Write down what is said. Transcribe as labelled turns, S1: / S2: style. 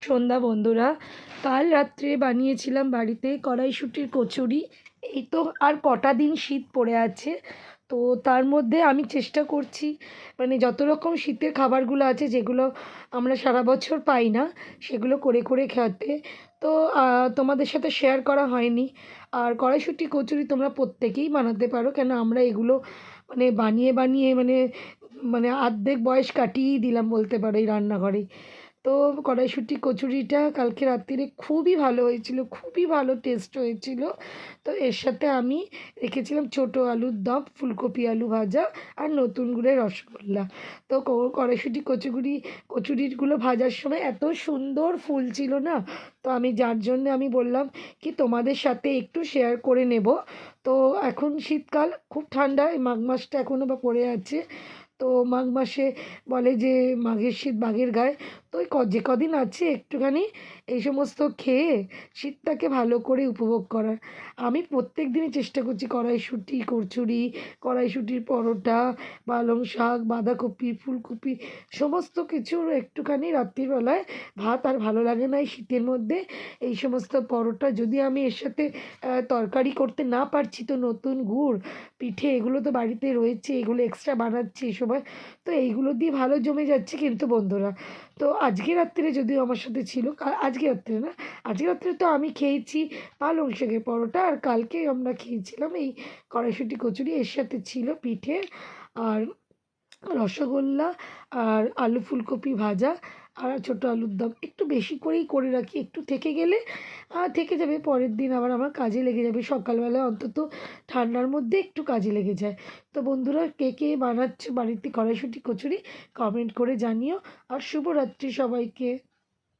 S1: সন্ধ্যা বন্ধুরা। কাল রাত্রে বানিয়েছিলাম বাড়িতে কড়াইশুঁটির কচুরি। এই তো আর কটা দিন শীত পড়ে আছে, তো তার মধ্যে আমি চেষ্টা করছি মানে যত রকম শীতের খাবারগুলো আছে যেগুলো আমরা সারা বছর পাই না সেগুলো করে করে খেতে। তো তোমাদের সাথে শেয়ার করা হয়নি। আর কড়াইশুঁটি কচুরি তোমরা প্রত্যেকেই বানাতে পারো, কেন আমরা এগুলো মানে বানিয়ে বানিয়ে মানে মানে অর্ধেক বয়স কাটিয়েই দিলাম বলতে পারো এই রান্নাঘরেই। তো কড়াইশুঁটি কচুরিটা কালকে রাত্রিরে খুবই ভালো হয়েছিল, খুবই ভালো টেস্ট হয়েছিল। তো এর সাথে আমি রেখেছিলাম ছোটো আলুর দম, ফুলকপি আলু ভাজা আর নতুন গুড়ের রসগোল্লা। তো কড়াইশুঁটি কচুরিগুলো ভাজার সময় এত সুন্দর ফুল ছিল না, তো আমি যার জন্য আমি বললাম কি তোমাদের সাথে একটু শেয়ার করে নেব। তো এখন শীতকাল, খুব ঠান্ডা, এই মাঘ মাসটা এখনও বা পড়ে আছে। তো মাঘ মাসে বলে যে মাঘের শীত বাঘের গায়ে। তো ওই যে কদিন আছে একটুখানি এই সমস্ত খেয়ে শীতটাকে ভালো করে উপভোগ করার। আমি প্রত্যেক দিনই চেষ্টা করছি কড়াইশুঁটি কচুরি, কড়াইশুঁটির পরোটা, পালং শাক, বাঁধাকপি, ফুলকপি সমস্ত কিছুর একটুখানি রাত্রিবেলায় ভাত আর ভালো লাগে না এই শীতের মধ্যে। এই সমস্ত পরোটা যদি আমি এর সাথে তরকারি করতে না পারছি, তো নতুন গুড় পিঠে এগুলো তো বাড়িতে রয়েছে, এগুলো এক্সট্রা বানাচ্ছি এই সময়। তো এইগুলো দিয়ে ভালো জমে যাচ্ছে কিন্তু বন্ধুরা। তো আজকে রাত্রে যদিও আমার সাথে ছিল, আজকে রাত্রে না, আজকে রাত্রে তো আমি খেয়েছি পালং শাকের পরোটা, আর কালকে আমরা খেয়েছিলাম এই কড়াইশুঁটি কচুরি। এর সাথে ছিল পিঠে আর রসগোল্লা আর আলু ফুলকপি ভাজা আর ছোটো আলুর দম। একটু বেশি করেই করে রাখি, একটু থেকে গেলে থেকে যাবে, পরের দিন আবার আমার কাজে লেগে যাবে, সকালবেলা অন্তত ঠান্ডার মধ্যে একটু কাজে লেগে যায়। তো বন্ধুরা, কে কে বানাচ্ছ বাড়িতে কড়াইশুঁটি কচুরি কমেন্ট করে জানিও। আর শুভরাত্রি সবাইকে।